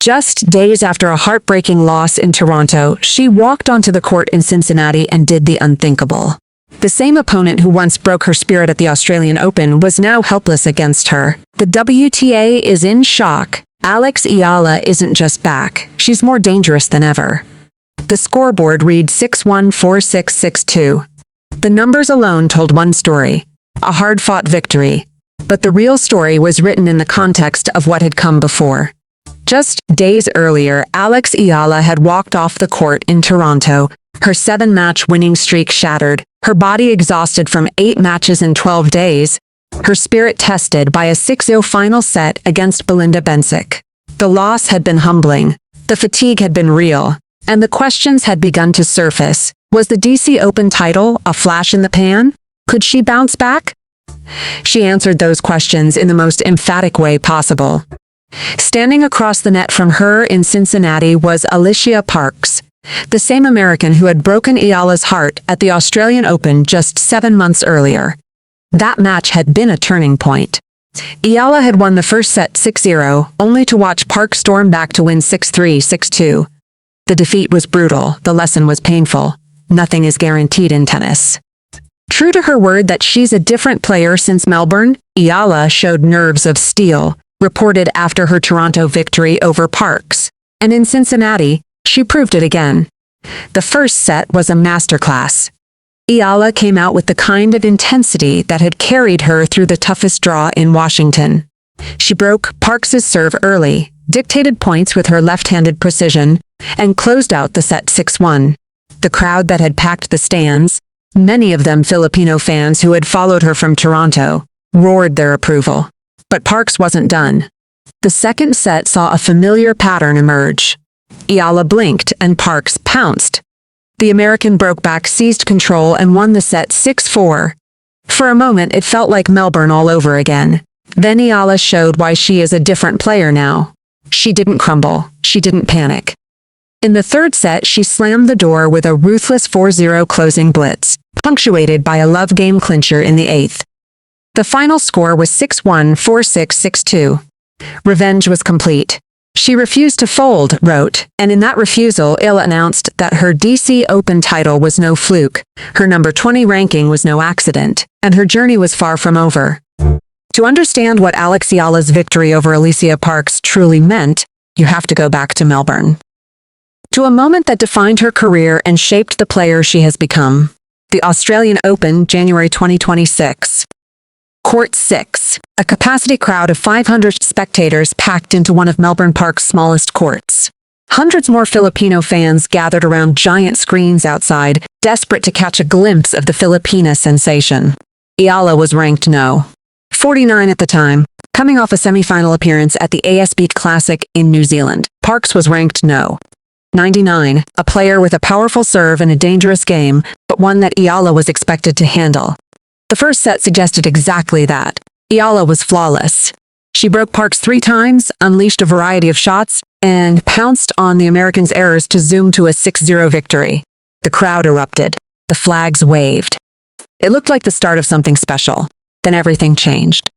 Just days after a heartbreaking loss in Toronto, she walked onto the court in Cincinnati and did the unthinkable. The same opponent who once broke her spirit at the Australian Open was now helpless against her. The WTA is in shock. Eala isn't just back, she's more dangerous than ever. The scoreboard reads 6-1, 4-6, 6-2. The numbers alone told one story, a hard-fought victory. But the real story was written in the context of what had come before. Just days earlier, Eala had walked off the court in Toronto, her 7-match winning streak shattered, her body exhausted from 8 matches in 12 days, her spirit tested by a 6-0 final set against Belinda Bencic. The loss had been humbling, the fatigue had been real, and the questions had begun to surface. Was the DC Open title a flash in the pan? Could she bounce back? She answered those questions in the most emphatic way possible. Standing across the net from her in Cincinnati was Alycia Parks, the same American who had broken Eala's heart at the Australian Open just 7 months earlier. That match had been a turning point. Eala had won the first set 6-0, only to watch Parks storm back to win 6-3, 6-2. The defeat was brutal, the lesson was painful. Nothing is guaranteed in tennis. True to her word that she's a different player since Melbourne, Eala showed nerves of steel, reported after her Toronto victory over Parks. And in Cincinnati, she proved it again. The first set was a masterclass. Eala came out with the kind of intensity that had carried her through the toughest draw in Washington. She broke Parks's serve early, dictated points with her left-handed precision, and closed out the set 6-1. The crowd that had packed the stands, many of them Filipino fans who had followed her from Toronto, roared their approval. But Parks wasn't done. The second set saw a familiar pattern emerge. Eala blinked and Parks pounced. The American broke back, seized control, and won the set 6-4. For a moment, it felt like Melbourne all over again. Then Eala showed why she is a different player now. She didn't crumble. She didn't panic. In the third set, she slammed the door with a ruthless 4-0 closing blitz, punctuated by a love game clincher in the 8th. The final score was 6-1, 4-6, 6-2. Revenge was complete. She refused to fold, wrote, and in that refusal, Eala announced that her DC Open title was no fluke, her number 20 ranking was no accident, and her journey was far from over. To understand what Eala's victory over Alycia Parks truly meant, you have to go back to Melbourne. To a moment that defined her career and shaped the player she has become. The Australian Open, January 2026. Court 6, a capacity crowd of 500 spectators packed into one of Melbourne Park's smallest courts. Hundreds more Filipino fans gathered around giant screens outside, desperate to catch a glimpse of the Filipina sensation. Eala was ranked no. 49 at the time, coming off a semi-final appearance at the ASB Classic in New Zealand. Parks was ranked no. 99, a player with a powerful serve and a dangerous game, but one that Eala was expected to handle. The first set suggested exactly that. Eala was flawless. She broke Parks 3 times, unleashed a variety of shots, and pounced on the Americans' errors to zoom to a 6-0 victory. The crowd erupted. The flags waved. It looked like the start of something special. Then everything changed.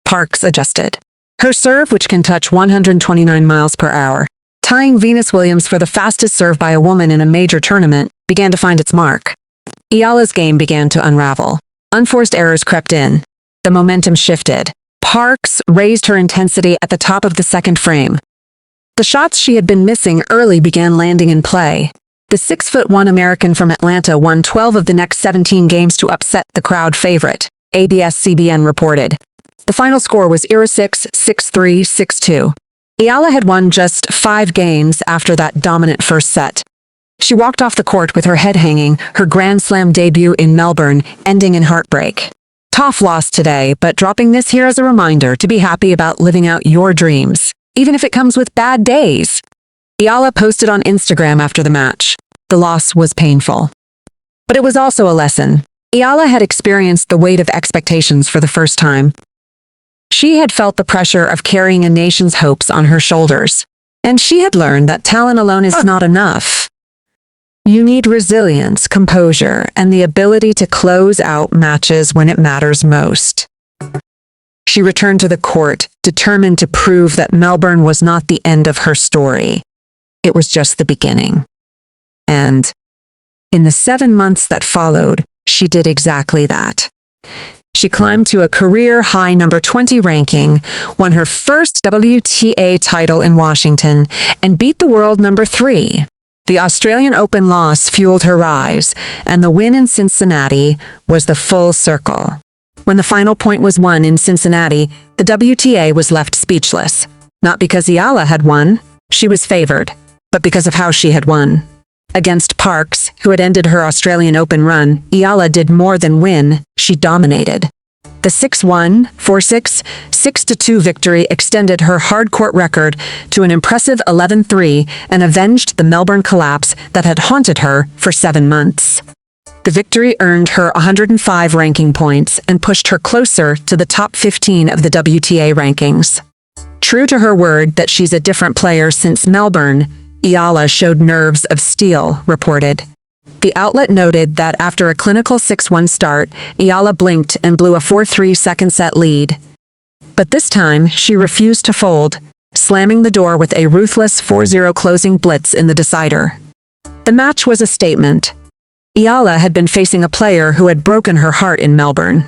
Parks adjusted. Her serve, which can touch 129 miles per hour, tying Venus Williams for the fastest serve by a woman in a major tournament, began to find its mark. Eala's game began to unravel. Unforced errors crept in. The momentum shifted. Parks raised her intensity at the top of the second frame. The shots she had been missing early began landing in play. The 6'1" American from Atlanta won 12 of the next 17 games to upset the crowd favorite, ABS-CBN reported. The final score was 6, 6-3, 6-2. Eala had won just 5 games after that dominant first set. She walked off the court with her head hanging, her Grand Slam debut in Melbourne ending in heartbreak. Tough loss today, but dropping this here as a reminder to be happy about living out your dreams, even if it comes with bad days. Eala posted on Instagram after the match. The loss was painful. But it was also a lesson. Eala had experienced the weight of expectations for the first time. She had felt the pressure of carrying a nation's hopes on her shoulders. And she had learned that talent alone is not enough. You need resilience, composure, and the ability to close out matches when it matters most. She returned to the court, determined to prove that Melbourne was not the end of her story. It was just the beginning. And in the 7 months that followed, she did exactly that. She climbed to a career-high number 20 ranking, won her first WTA title in Washington, and beat the world number 3. The Australian Open loss fueled her rise, and the win in Cincinnati was the full circle. When the final point was won in Cincinnati, the WTA was left speechless. Not because Eala had won, she was favored, but because of how she had won. Against Parks, who had ended her Australian Open run, Eala did more than win, she dominated. The 6-1, 4-6, 6-2 victory extended her hard-court record to an impressive 11-3 and avenged the Melbourne collapse that had haunted her for 7 months. The victory earned her 105 ranking points and pushed her closer to the top 15 of the WTA rankings. True to her word that she's a different player since Melbourne, Eala showed nerves of steel, reported. The outlet noted that after a clinical 6-1 start, Eala blinked and blew a 4-3 second-set lead. But this time, she refused to fold, slamming the door with a ruthless 4-0 closing blitz in the decider. The match was a statement. Eala had been facing a player who had broken her heart in Melbourne.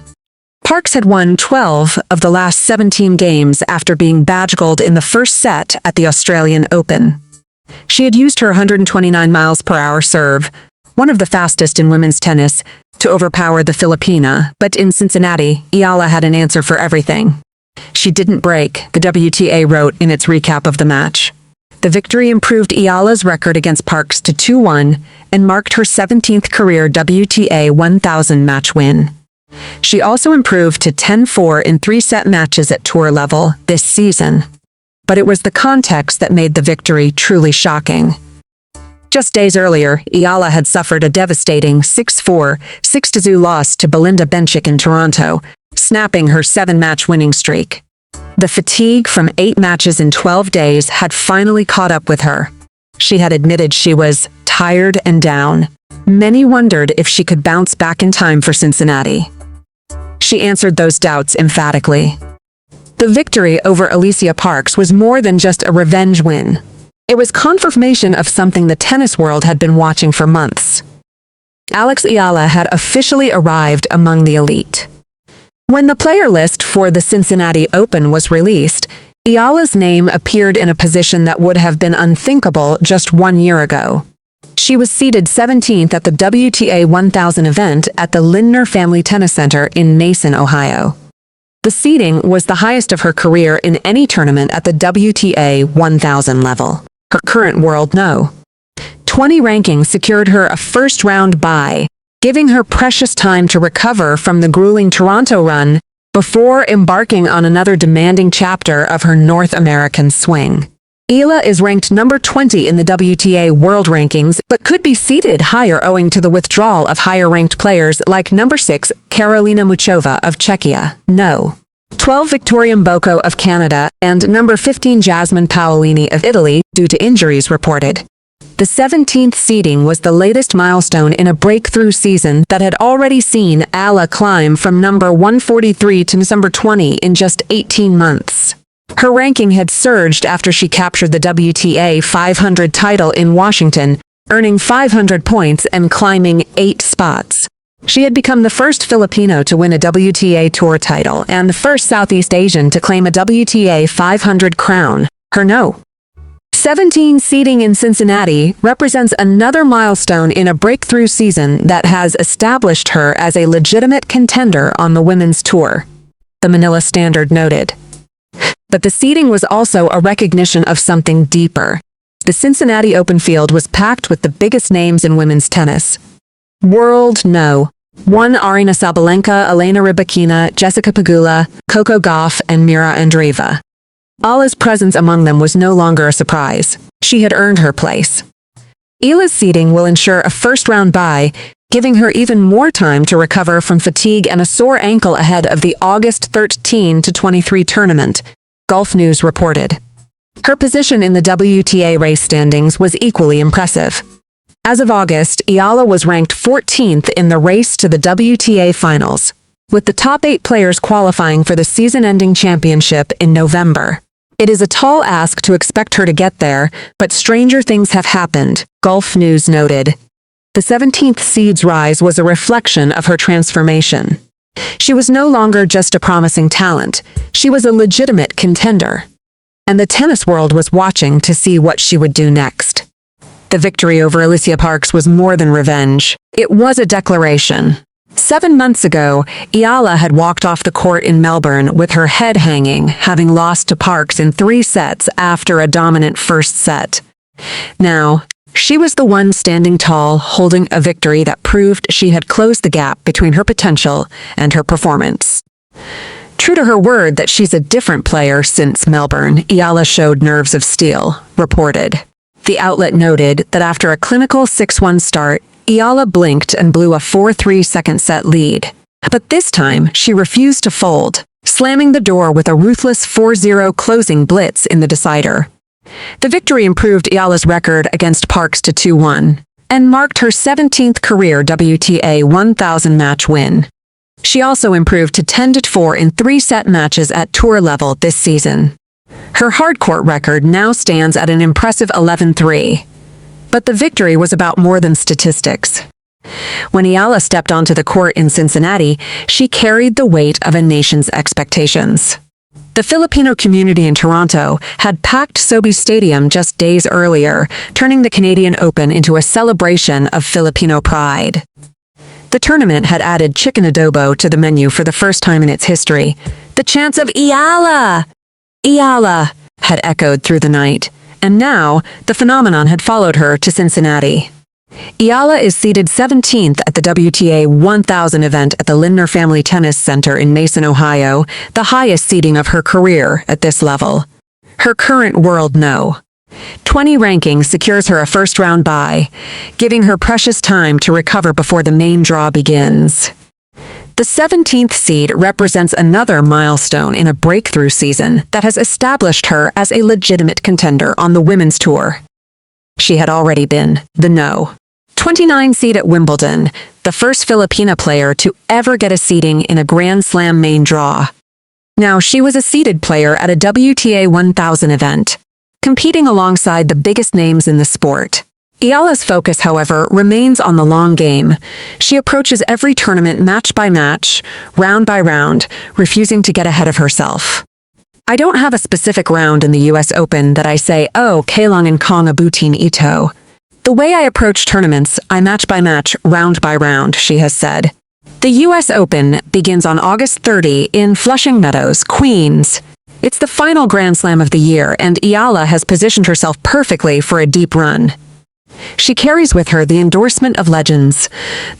Parks had won 12 of the last 17 games after being badge-gold in the first set at the Australian Open. She had used her 129 miles per hour serve, one of the fastest in women's tennis, to overpower the Filipina, but in Cincinnati, Eala had an answer for everything. She didn't break, the WTA wrote in its recap of the match. The victory improved Eala's record against Parks to 2-1 and marked her 17th career WTA 1000 match win. She also improved to 10-4 in 3-set matches at tour level this season. But it was the context that made the victory truly shocking. Just days earlier, Eala had suffered a devastating 6-4, 6-2 loss to Belinda Bencic in Toronto, snapping her 7-match winning streak. The fatigue from 8 matches in 12 days had finally caught up with her. She had admitted she was tired and down. Many wondered if she could bounce back in time for Cincinnati. She answered those doubts emphatically. The victory over Alycia Parks was more than just a revenge win. It was confirmation of something the tennis world had been watching for months. Eala had officially arrived among the elite. When the player list for the Cincinnati Open was released, Eala's name appeared in a position that would have been unthinkable just 1 year ago. She was seated 17th at the WTA 1000 event at the Lindner Family Tennis Center in Mason, Ohio. The seeding was the highest of her career in any tournament at the WTA 1000 level. Her current world no. 20 ranking secured her a first-round bye, giving her precious time to recover from the grueling Toronto run before embarking on another demanding chapter of her North American swing. Eala is ranked number 20 in the WTA world rankings, but could be seeded higher owing to the withdrawal of higher-ranked players like number 6 Karolina Muchova of Czechia, no. 12 Victoria Mboko of Canada, and number 15 Jasmine Paolini of Italy, due to injuries reported. The 17th seeding was the latest milestone in a breakthrough season that had already seen Eala climb from number 143 to number 20 in just 18 months. Her ranking had surged after she captured the WTA 500 title in Washington, earning 500 points and climbing 8 spots. She had become the first Filipino to win a WTA Tour title and the first Southeast Asian to claim a WTA 500 crown. Her no. 17 seeding in Cincinnati represents another milestone in a breakthrough season that has established her as a legitimate contender on the women's tour, the Manila Standard noted. But the seeding was also a recognition of something deeper. The Cincinnati Open field was packed with the biggest names in women's tennis. World no. 1 Aryna Sabalenka, Elena Rybakina, Jessica Pegula, Coco Gauff, and Mira Andreeva. Eala's presence among them was no longer a surprise. She had earned her place. Eala's seeding will ensure a first-round bye, giving her even more time to recover from fatigue and a sore ankle ahead of the August 13 to 23 tournament, Golf News reported. Her position in the WTA race standings was equally impressive. As of August, Eala was ranked 14th in the race to the WTA finals. with the top 8 players qualifying for the season-ending championship in November. It is a tall ask to expect her to get there, but stranger things have happened, Gulf News noted. The 17th seed's rise was a reflection of her transformation. She was no longer just a promising talent, she was a legitimate contender. And the tennis world was watching to see what she would do next. The victory over Alycia Parks was more than revenge. It was a declaration. 7 months ago, Eala had walked off the court in Melbourne with her head hanging, having lost to Parks in 3 sets after a dominant first set. Now, she was the one standing tall, holding a victory that proved she had closed the gap between her potential and her performance. True to her word that she's a different player since Melbourne, Eala showed nerves of steel, reported. The outlet noted that after a clinical 6-1 start, Eala blinked and blew a 4-3 second-set lead. But this time, she refused to fold, slamming the door with a ruthless 4-0 closing blitz in the decider. The victory improved Eala's record against Parks to 2-1, and marked her 17th career WTA 1000 match win. She also improved to 10-4 in 3-set matches at tour level this season. Her hardcourt record now stands at an impressive 11-3. But the victory was about more than statistics. When Eala stepped onto the court in Cincinnati, she carried the weight of a nation's expectations. The Filipino community in Toronto had packed Sobeys Stadium just days earlier, turning the Canadian Open into a celebration of Filipino pride. The tournament had added chicken adobo to the menu for the first time in its history. The chants of "Eala! Eala!" had echoed through the night. And now, the phenomenon had followed her to Cincinnati. Eala is seeded 17th at the WTA 1000 event at the Lindner Family Tennis Center in Mason, Ohio, the highest seeding of her career at this level. Her current world no. 20 ranking secures her a first-round bye, giving her precious time to recover before the main draw begins. The 17th seed represents another milestone in a breakthrough season that has established her as a legitimate contender on the women's tour. She had already been the no. 29 seed at Wimbledon, the first Filipina player to ever get a seeding in a Grand Slam main draw. Now she was a seeded player at a WTA 1000 event, competing alongside the biggest names in the sport. Eala's focus, however, remains on the long game. She approaches every tournament match by match, round by round, refusing to get ahead of herself. I don't have a specific round in the US Open that I say, oh, Kailong and Kong Abutin Ito. The way I approach tournaments, I match by match, round by round, she has said. The US Open begins on August 30 in Flushing Meadows, Queens. It's the final Grand Slam of the year, and Eala has positioned herself perfectly for a deep run. She carries with her the endorsement of legends,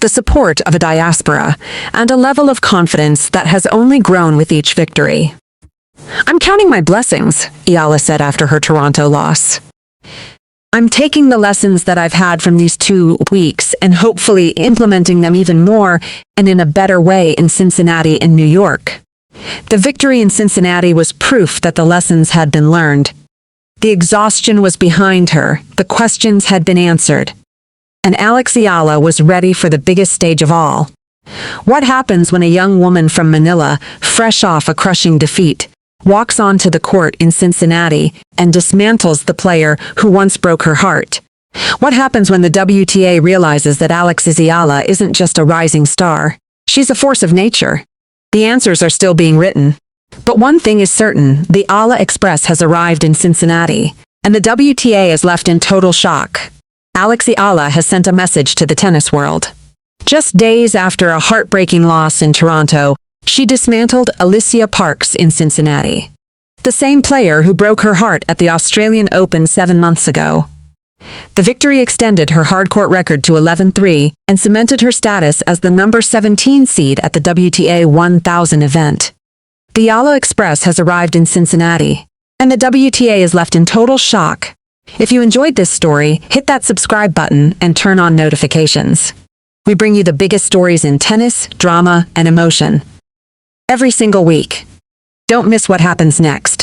the support of a diaspora, and a level of confidence that has only grown with each victory. I'm counting my blessings, Eala said after her Toronto loss. I'm taking the lessons that I've had from these 2 weeks and hopefully implementing them even more and in a better way in Cincinnati and New York. The victory in Cincinnati was proof that the lessons had been learned. The exhaustion was behind her, the questions had been answered. And Eala was ready for the biggest stage of all. What happens when a young woman from Manila, fresh off a crushing defeat, walks onto the court in Cincinnati and dismantles the player who once broke her heart? What happens when the WTA realizes that Eala isn't just a rising star? She's a force of nature. The answers are still being written. But one thing is certain, the Eala Express has arrived in Cincinnati, and the WTA is left in total shock. Eala has sent a message to the tennis world. Just days after a heartbreaking loss in Toronto, she dismantled Alycia Parks in Cincinnati, the same player who broke her heart at the Australian Open 7 months ago. The victory extended her hardcourt record to 11-3 and cemented her status as the number 17 seed at the WTA 1000 event. The Eala Express has arrived in Cincinnati, and the WTA is left in total shock. If you enjoyed this story, hit that subscribe button and turn on notifications. We bring you the biggest stories in tennis, drama, and emotion every single week. Don't miss what happens next.